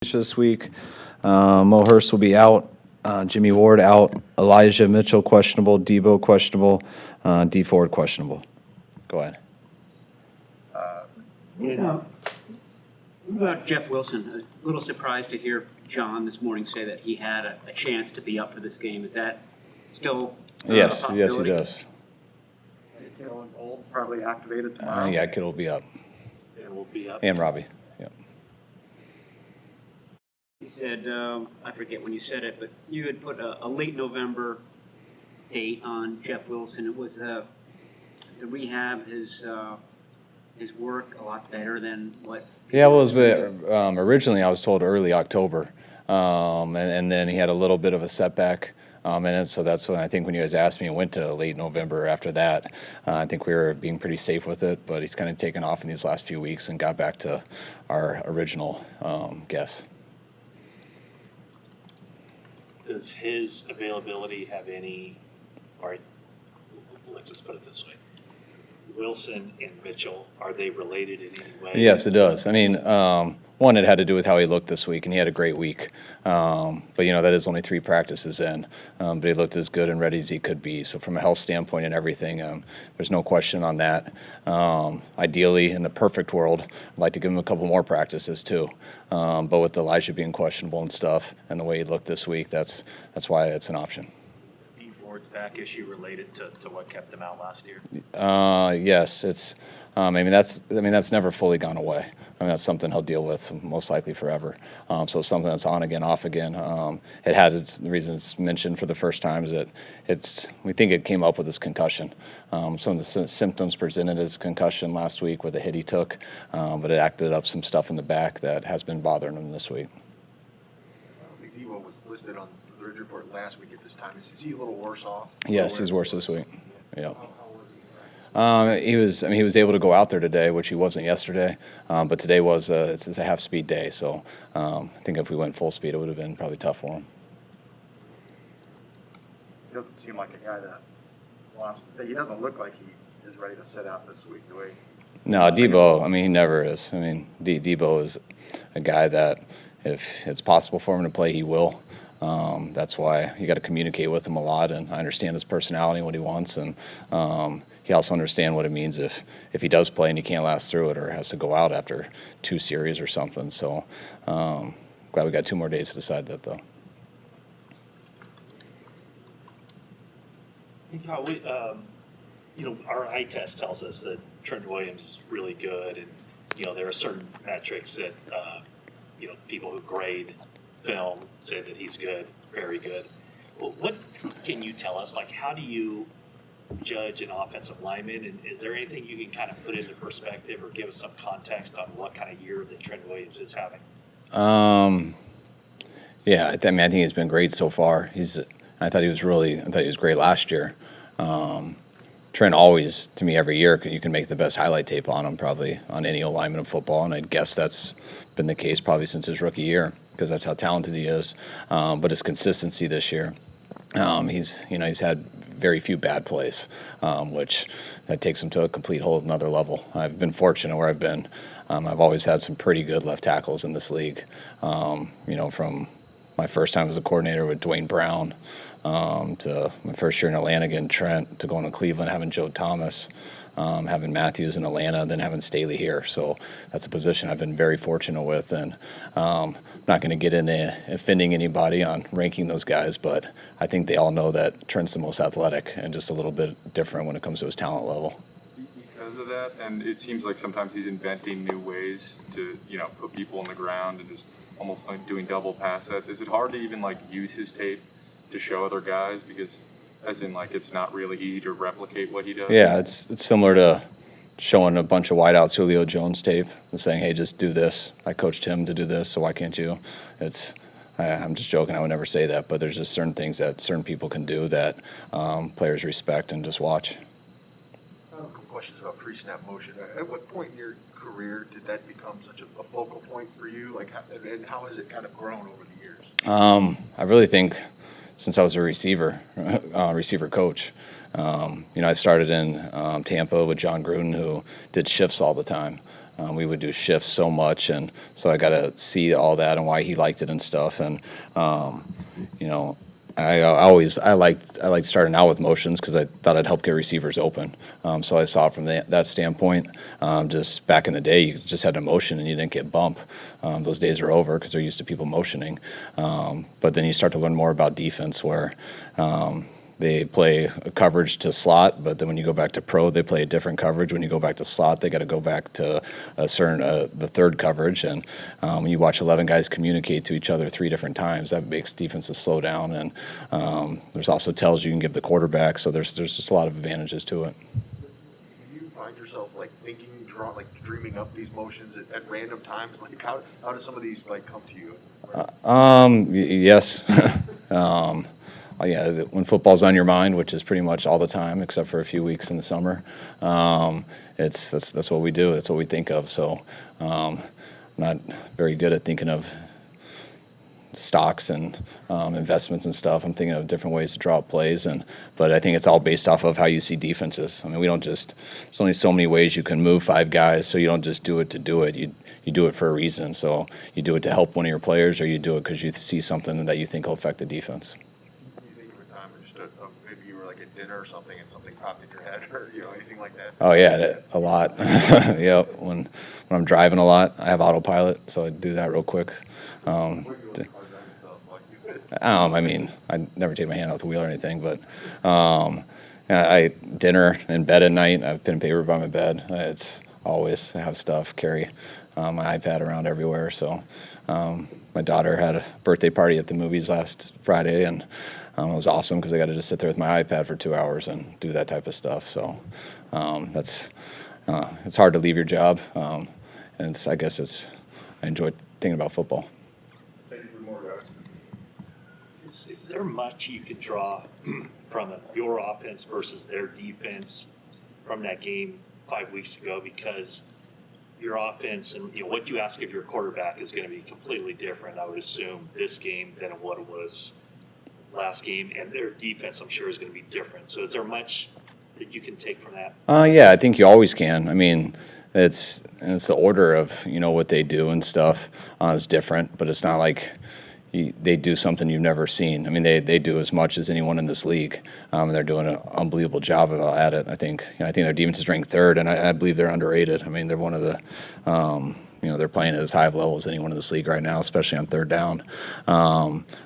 this week. Mo Hurst will be out. Jimmy Ward out. Elijah Mitchell questionable. Deebo questionable. D Ford questionable. Go ahead. About Jeff Wilson, a little surprised to hear John this morning say that he had a chance to be up for this game. Is that still Yes, a possibility? he does. Kittle and Gold probably activated tomorrow. Yeah, Kittle will be up. It will be up. And Robbie. Yep. You said, I forget when you said it, but you had put a late November date on Jeff Wilson. It was the rehab, his work a lot better than what. Yeah, well, it was, originally I was told early October, and then he had a little bit of a setback. And so that's when I think when you guys asked me, it went to late November after that. I think we were being pretty safe with it, but he's kind of taken off in these last few weeks and got back to our original guess. Does his availability have any, or let's just put it this way, Wilson and Mitchell, are they related in any way? Yes, it does. I mean, one, it had to do with how he looked this week, and he had a great week. But, that is only 3 practices in. But he looked as good and ready as he could be. So from a health standpoint and everything, there's no question on that. Ideally, in the perfect world, I'd like to give him a couple more practices too. But with Elijah being questionable and stuff and the way he looked this week, that's why it's an option. Ford's back issue related to what kept him out last year? Yes, it's. That's never fully gone away. That's something he'll deal with most likely forever. So something that's on again, off again. It had the reason it's mentioned for the first time is that we think it came up with his concussion. Some of the symptoms presented as a concussion last week with the hit he took, but it acted up some stuff in the back that has been bothering him this week. I think Deebo was listed on the Ridge Report last week at this time. Is he a little worse off? Yes, he's worse this week. Yeah. How was he? He was able to go out there today, which he wasn't yesterday. But today it's a half-speed day, so I think if we went full speed, it would have been probably tough for him. He doesn't seem like a guy that he doesn't look like he is ready to sit out this week, the way. No, Deebo, he never is. Deebo is a guy that if it's possible for him to play, he will. That's why you got to communicate with him a lot, and I understand his personality and what he wants, and he also understands what it means if he does play and he can't last through it or has to go out after 2 series or something. So glad we got 2 more days to decide that, though. Our eye test tells us that Trent Williams is really good, and there are certain metrics that people who grade film say that he's good, very good. Well, what can you tell us? Like, how do you judge an offensive lineman? And is there anything you can kind of put into perspective or give us some context on what kind of year that Trent Williams is having? Yeah, I think he's been great so far. I thought he was great last year. Trent always, to me, every year, you can make the best highlight tape on him, probably on any lineman of football, and I guess that's been the case probably since his rookie year because that's how talented he is. But his consistency this year, he's had very few bad plays, which that takes him to a complete whole another level. I've been fortunate where I've been. I've always had some pretty good left tackles in this league. From my first time as a coordinator with Dwayne Brown to my first year in Atlanta getting Trent, to going to Cleveland having Joe Thomas, having Matthews in Atlanta, then having Staley here. So that's a position I've been very fortunate with, and I'm not going to get into offending anybody on ranking those guys, but I think they all know that Trent's the most athletic and just a little bit different when it comes to his talent level. Because of that, and it seems like sometimes he's inventing new ways to, put people on the ground and just almost like doing double pass sets. Is it hard to even use his tape to show other guys because, as in it's not really easy to replicate what he does? Yeah, it's similar to showing a bunch of wideouts Julio Jones tape and saying, hey, just do this. I coached him to do this, so why can't you? I'm just joking. I would never say that, but there's just certain things that certain people can do that players respect and just watch. I have a couple questions about pre-snap motion. At what point in your career did that become such a focal point for you? And how has it kind of grown over the years? I really think since I was a receiver coach. I started in Tampa with John Gruden, who did shifts all the time. we would do shifts so much, and so I got to see all that and why he liked it and stuff. And you know, I liked starting out with motions because I thought I'd help get receivers open. So I saw it from that standpoint. Just back in the day, you just had a motion and you didn't get bump. Those days are over because they're used to people motioning. But then you start to learn more about defense where they play a coverage to slot, but then when you go back to pro, they play a different coverage. When you go back to slot, they got to go back to a certain the third coverage. And when you watch 11 guys communicate to each other 3 different times, that makes defenses slow down. And there's also tells you can give the quarterback. So there's just a lot of advantages to it. Do you find yourself like thinking, dreaming up these motions at random times? Like how do some of these like come to you? Yes. Yeah, when football's on your mind, which is pretty much all the time, except for a few weeks in the summer, that's what we do. That's what we think of. So I'm not very good at thinking of stocks and investments and stuff. I'm thinking of different ways to draw up plays, but I think it's all based off of how you see defenses. I mean, there's only so many ways you can move 5 guys, so you don't just do it to do it. You do it for a reason. So you do it to help one of your players, or you do it because you see something that you think will affect the defense. Maybe you were like at dinner or something and something popped in your head or anything like that? Oh yeah, a lot. Yep. When I'm driving a lot, I have autopilot, so I do that real quick. I mean, I never take my hand off the wheel or anything, but I dinner in bed at night. I have pen and paper by my bed. It's always I have stuff, carry my iPad around everywhere. So my daughter had a birthday party at the movies last Friday, and it was awesome because I got to just sit there with my iPad for 2 hours and do that type of stuff. So it's hard to leave your job, and I enjoy thinking about football. Is there much you can draw from your offense versus their defense from that game 5 weeks ago? Because your offense and what you ask of your quarterback is going to be completely different, I would assume, this game than what it was last game, and their defense, I'm sure, is going to be different. So is there much that you can take from that? Yeah, I think you always can. I mean, it's the order of what they do and stuff is different, but it's not like they do something you've never seen. I mean, they do as much as anyone in this league, and they're doing an unbelievable job at it. I think their defense is ranked 3rd, and I believe they're underrated. I mean, they're one of the they're playing at as high of level as anyone in this league right now, especially on 3rd down.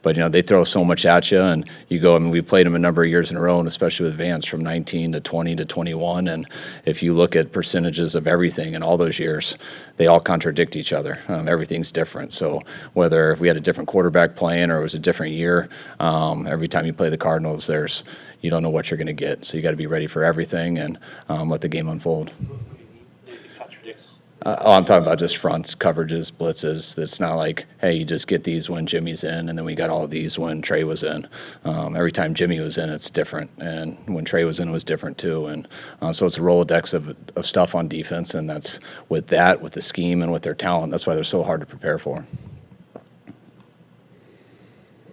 But they throw so much at you, and you go. I mean, we played them a number of years in a row, and especially with Vance from 19 to 20 to 21. And if you look at percentages of everything in all those years, they all contradict each other. Everything's different. So whether we had a different quarterback playing or it was a different year, every time you play the Cardinals, you don't know what you're going to get. So you got to be ready for everything and let the game unfold. It contradicts. I'm talking about just fronts, coverages, blitzes. It's not like, hey, you just get these when Jimmy's in, and then we got all of these when Trey was in. Every time Jimmy was in, it's different, and when Trey was in, it was different too. And so it's a Rolodex of stuff on defense, and that's with the scheme and with their talent. That's why they're so hard to prepare for.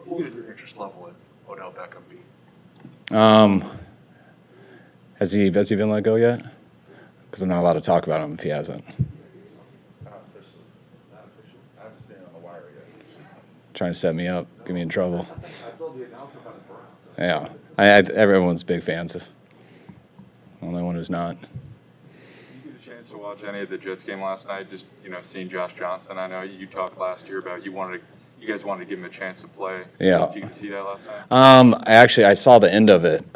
What would your interest level in Odell Beckham be? Has he been let go yet? Because I'm not allowed to talk about him if he hasn't. Trying to set me up, get me in trouble. I saw the announcement on the Browns. Yeah, everyone's big fans. The only one who's not. Did you get a chance to watch any of the Jets game last night? Just seeing Josh Johnson. I know you talked last year about you guys wanted to give him a chance to play. Yeah. Did you see that last night? I saw the end of it.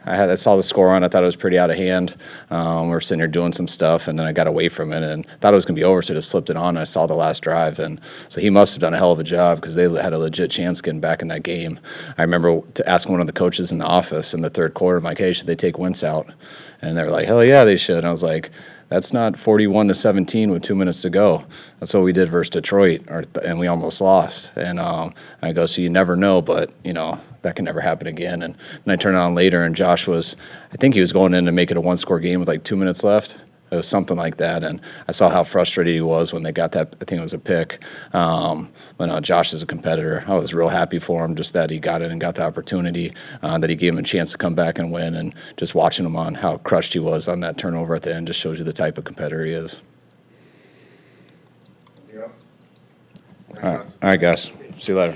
I saw the score on. I thought it was pretty out of hand. We're sitting here doing some stuff, and then I got away from it and thought it was going to be over, so I just flipped it on. And I saw the last drive, and so he must have done a hell of a job because they had a legit chance getting back in that game. I remember asking one of the coaches in the office in the 3rd quarter, I'm like, hey, should they take Wentz out? And they were like, hell yeah, they should. And I was like, that's not 41-17 with 2 minutes to go. That's what we did versus Detroit, and we almost lost. And I go, so you never know, but that can never happen again. And then I turned it on later, and Josh I think he was going in to make it a 1-score game with like 2 minutes left. It was something like that, and I saw how frustrated he was when they got that. I think it was a pick. But no, Josh is a competitor. I was real happy for him, just that he got it and got the opportunity, that he gave him a chance to come back and win, and just watching him on how crushed he was on that turnover at the end just shows you the type of competitor he is. All right, guys. See you later.